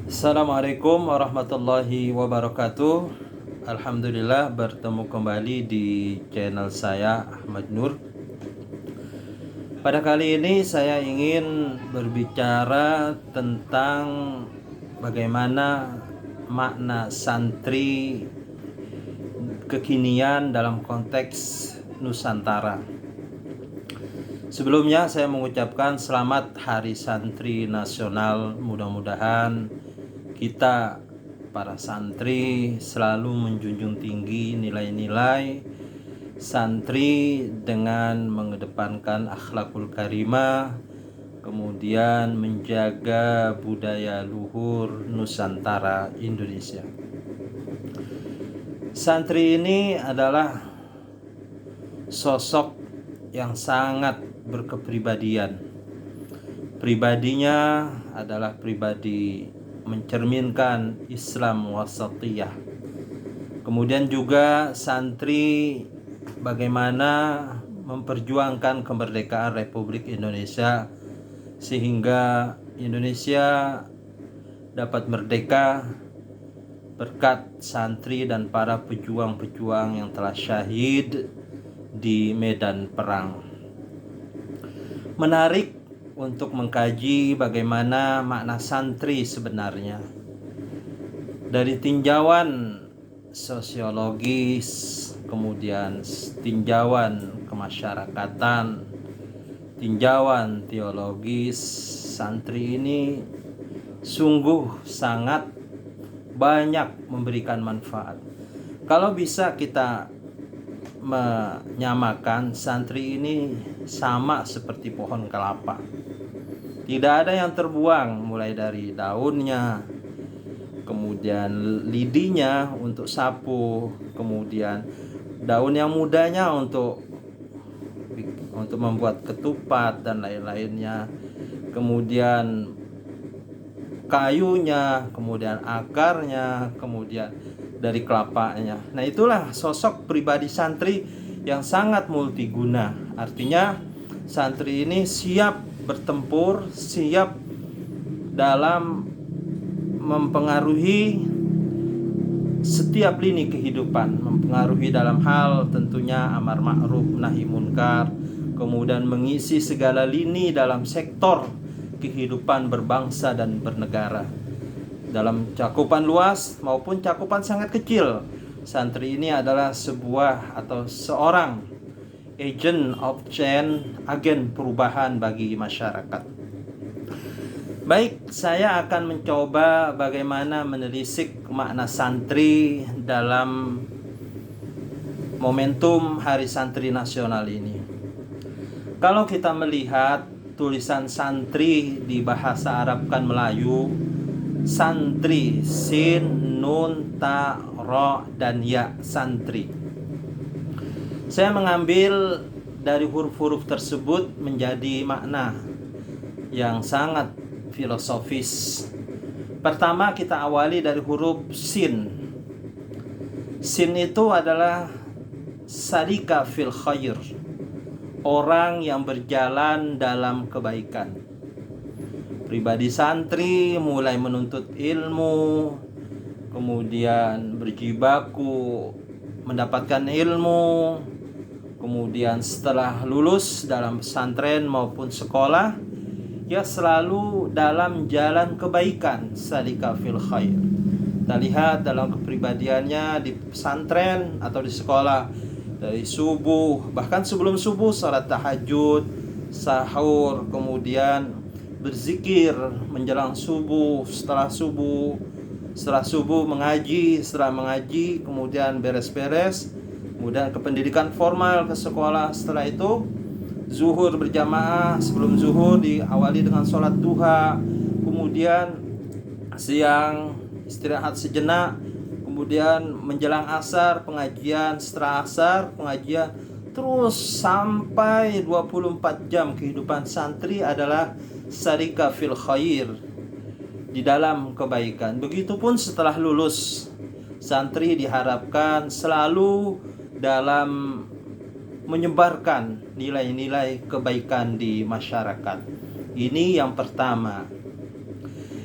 Assalamualaikum warahmatullahi wabarakatuh. Alhamdulillah bertemu kembali di channel saya Ahmad Nur. Pada kali ini saya ingin berbicara tentang bagaimana makna santri kekinian dalam konteks Nusantara. Sebelumnya saya mengucapkan selamat Hari Santri Nasional. Mudah-mudahan kita para santri selalu menjunjung tinggi nilai-nilai santri dengan mengedepankan akhlakul karimah, kemudian menjaga budaya luhur Nusantara Indonesia. Santri ini adalah sosok yang sangat berkepribadian. Pribadinya adalah pribadi mencerminkan Islam wasatiyah. Kemudian juga santri bagaimana memperjuangkan kemerdekaan Republik Indonesia sehingga Indonesia dapat merdeka berkat santri dan para pejuang-pejuang yang telah syahid di medan perang. Menarik untuk mengkaji bagaimana makna santri sebenarnya. Dari tinjauan sosiologis, kemudian tinjauan kemasyarakatan, tinjauan teologis, santri ini sungguh sangat banyak memberikan manfaat. Kalau bisa kita menyamakan, santri ini sama seperti pohon kelapa. Tidak ada yang terbuang, mulai dari daunnya, kemudian lidinya untuk sapu, kemudian daun yang mudanya untuk membuat ketupat dan lain-lainnya, kemudian kayunya, kemudian akarnya, kemudian dari kelapanya. Nah, itulah sosok pribadi santri yang sangat multiguna. Artinya santri ini siap bertempur, siap dalam mempengaruhi setiap lini kehidupan, mempengaruhi dalam hal tentunya amar ma'ruf nahi munkar, kemudian mengisi segala lini dalam sektor kehidupan berbangsa dan bernegara. Dalam cakupan luas maupun cakupan sangat kecil, santri ini adalah sebuah atau seorang agent of change, agen perubahan bagi masyarakat. Baik, saya akan mencoba bagaimana menelisik makna santri dalam momentum Hari Santri Nasional ini. Kalau kita melihat tulisan santri di bahasa Arab kan Melayu, santri, sin, nun, ta, ro, dan ya, santri. Saya mengambil dari huruf-huruf tersebut menjadi makna yang sangat filosofis. Pertama kita awali dari huruf sin. Sin itu adalah sarika fil khair, orang yang berjalan dalam kebaikan. Pribadi santri mulai menuntut ilmu, kemudian berjibaku mendapatkan ilmu, kemudian setelah lulus dalam pesantren maupun sekolah, ia selalu dalam jalan kebaikan, salika fil khair. Kita lihat dalam kepribadiannya di pesantren atau di sekolah, dari subuh, bahkan sebelum subuh salat tahajud, sahur, kemudian berzikir menjelang subuh, setelah subuh mengaji, setelah mengaji kemudian beres-beres, kemudian ke pendidikan formal, ke sekolah. Setelah itu zuhur berjamaah, sebelum zuhur diawali dengan sholat duha, kemudian siang istirahat sejenak, kemudian menjelang asar pengajian, setelah asar pengajian, terus sampai 24 jam kehidupan santri adalah sarika fil khair, di dalam kebaikan. Begitupun setelah lulus, santri diharapkan selalu dalam menyebarkan nilai-nilai kebaikan di masyarakat. Ini yang pertama.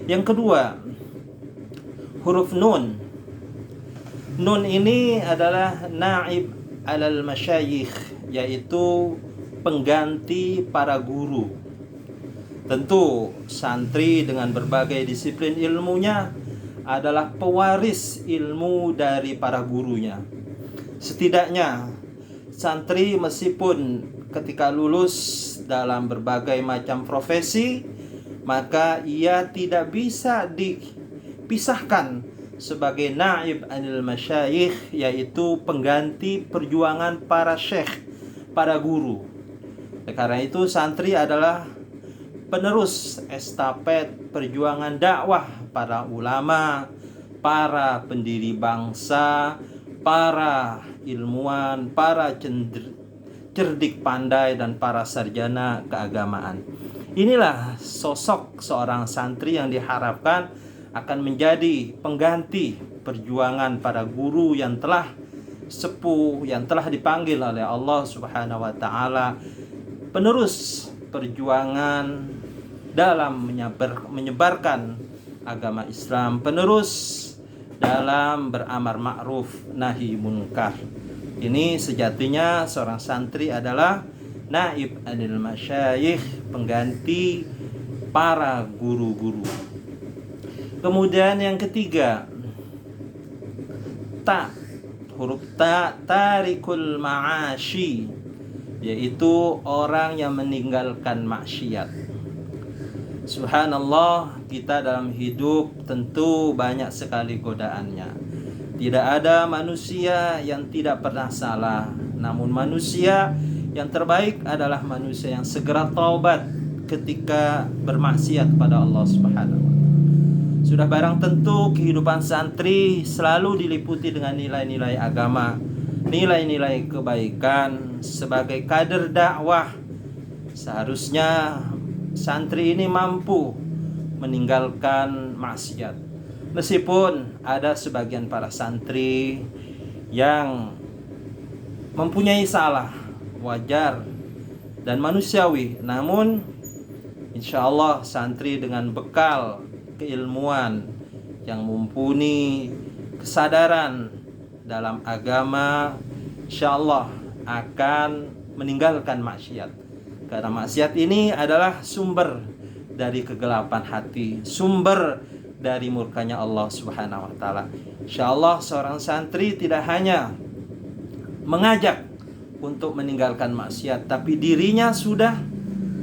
Yang kedua, huruf nun. Nun ini adalah naib alal masyayikh, yaitu pengganti para guru. Tentu santri dengan berbagai disiplin ilmunya adalah pewaris ilmu dari para gurunya. Setidaknya santri meskipun ketika lulus dalam berbagai macam profesi, maka ia tidak bisa dipisahkan sebagai naib anil masyayikh, yaitu pengganti perjuangan para syekh, para guru. Karena itu santri adalah penerus estafet perjuangan dakwah para ulama, para pendiri bangsa, para ilmuwan, para cerdik pandai, dan para sarjana keagamaan. Inilah sosok seorang santri yang diharapkan akan menjadi pengganti perjuangan para guru yang telah sepuh, yang telah dipanggil oleh Allah Subhanahu wa taala, penerus perjuangan dalam menyebarkan agama Islam, penerus dalam beramar ma'ruf nahi munkar. Ini sejatinya seorang santri adalah naib anil masyayikh, pengganti para guru-guru. Kemudian yang ketiga, ta, huruf ta, tarikul ma'ashi, yaitu orang yang meninggalkan maksiat. Subhanallah, kita dalam hidup tentu banyak sekali godaannya. Tidak ada manusia yang tidak pernah salah, namun manusia yang terbaik adalah manusia yang segera taubat ketika bermaksiat kepada Allah Subhanahu wa taala. Sudah barang tentu kehidupan santri selalu diliputi dengan nilai-nilai agama, nilai-nilai kebaikan. Sebagai kader dakwah, seharusnya santri ini mampu meninggalkan maksiat. Meskipun ada sebagian para santri yang mempunyai salah, wajar dan manusiawi, namun insya Allah santri dengan bekal keilmuan yang mumpuni, kesadaran dalam agama, insya Allah akan meninggalkan maksiat. Karena maksiat ini adalah sumber dari kegelapan hati, sumber dari murkanya Allah Subhanahu wa taala. Insyaallah seorang santri tidak hanya mengajak untuk meninggalkan maksiat, tapi dirinya sudah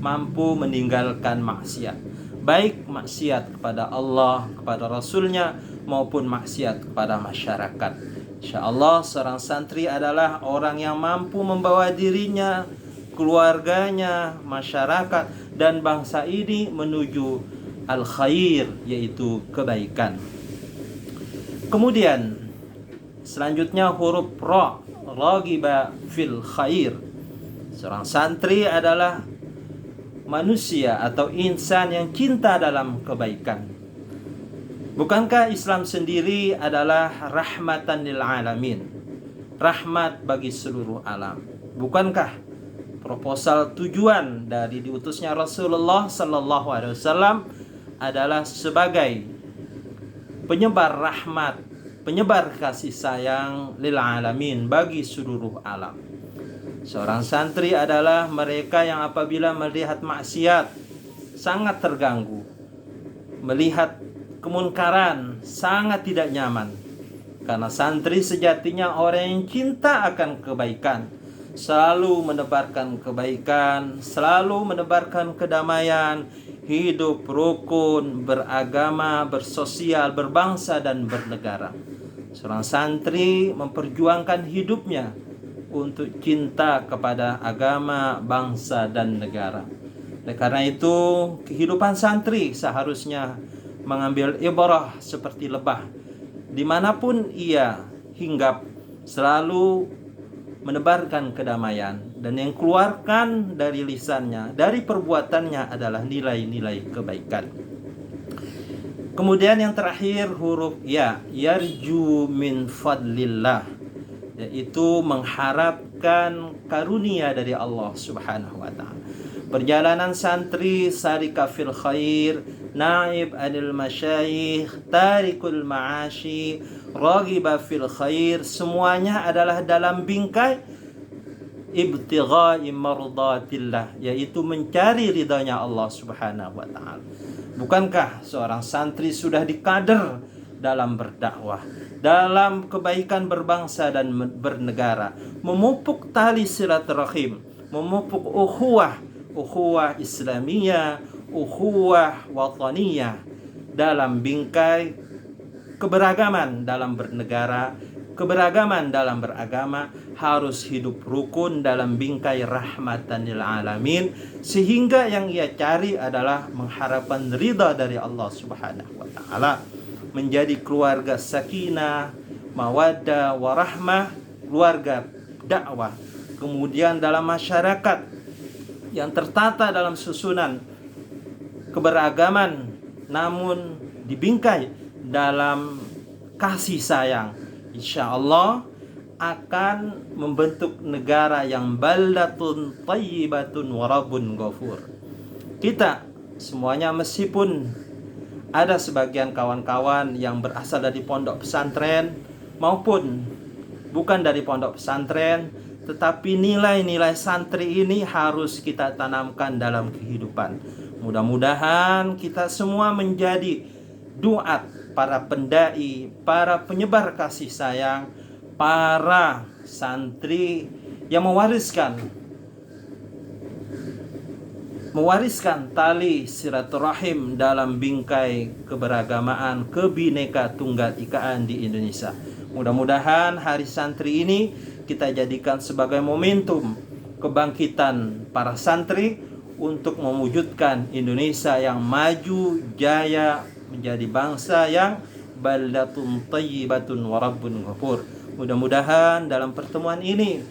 mampu meninggalkan maksiat. Baik maksiat kepada Allah, kepada Rasulnya, maupun maksiat kepada masyarakat. Insyaallah seorang santri adalah orang yang mampu membawa dirinya, keluarganya, masyarakat, dan bangsa ini menuju al-khair, yaitu kebaikan. Kemudian selanjutnya huruf ra, ragiba fil khair. Seorang santri adalah manusia atau insan yang cinta dalam kebaikan. Bukankah Islam sendiri adalah rahmatan lil alamin, rahmat bagi seluruh alam? Bukankah proposal tujuan dari diutusnya Rasulullah sallallahu alaihi wasallam adalah sebagai penyebar rahmat, penyebar kasih sayang lil alamin, bagi seluruh alam. Seorang santri adalah mereka yang apabila melihat maksiat sangat terganggu, melihat kemunkaran sangat tidak nyaman. Karena santri sejatinya orang yang cinta akan kebaikan, selalu menebarkan kebaikan, selalu menebarkan kedamaian, hidup rukun, beragama, bersosial, berbangsa, dan bernegara. Seorang santri memperjuangkan hidupnya untuk cinta kepada agama, bangsa, dan negara. Oleh karena itu, kehidupan santri seharusnya mengambil ibrah seperti lebah. Dimanapun ia hinggap, selalu menebarkan kedamaian, dan yang keluarkan dari lisannya, dari perbuatannya adalah nilai-nilai kebaikan. Kemudian yang terakhir huruf ya, yarju min fadlillah, yaitu mengharapkan karunia dari Allah Subhanahu wa taala. Perjalanan santri sarika fil khair naib anil masyayikh, tarikul ma'ashi, raghiba fil khair, semuanya adalah dalam bingkai ibtigha'i mardatillah, yaitu mencari ridhanya Allah Subhanahu wa taala. Bukankah seorang santri sudah dikader dalam berdakwah, dalam kebaikan berbangsa dan bernegara, memupuk tali silaturahim, memupuk ukhuwah Islamiyah, ukhuwah wataniyah dalam bingkai keberagaman dalam bernegara, keberagaman dalam beragama, harus hidup rukun dalam bingkai rahmatan lil alamin, sehingga yang ia cari adalah mengharapkan ridha dari Allah Subhanahu wa taala, menjadi keluarga sakinah, mawaddah, warahmah, keluarga dakwah. Kemudian dalam masyarakat yang tertata dalam susunan keberagaman, namun dibingkai dalam kasih sayang, insya Allah akan membentuk negara yang baldatun tayyibatun warabun ghafur. Kita semuanya, meskipun ada sebagian kawan-kawan yang berasal dari pondok pesantren maupun bukan dari pondok pesantren, tetapi nilai-nilai santri ini harus kita tanamkan dalam kehidupan. Mudah-mudahan kita semua menjadi duat, para pendai, para penyebar kasih sayang, para santri yang mewariskan tali silaturahim dalam bingkai keberagamaan, kebineka tunggal ikaan di Indonesia. Mudah-mudahan hari santri ini kita jadikan sebagai momentum kebangkitan para santri untuk mewujudkan Indonesia yang maju jaya, menjadi bangsa yang baldatun tayyibatun warabbun ghafur. Mudah-mudahan dalam pertemuan ini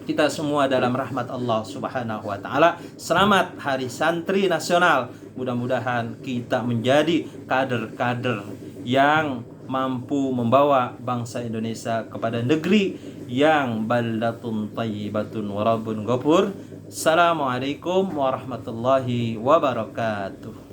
kita semua dalam rahmat Allah Subhanahu wa taala. Selamat Hari Santri Nasional. Mudah-mudahan kita menjadi kader-kader yang mampu membawa bangsa Indonesia kepada negeri yang baldatun tayyibatun warabbun ghafur. Assalamualaikum warahmatullahi wabarakatuh.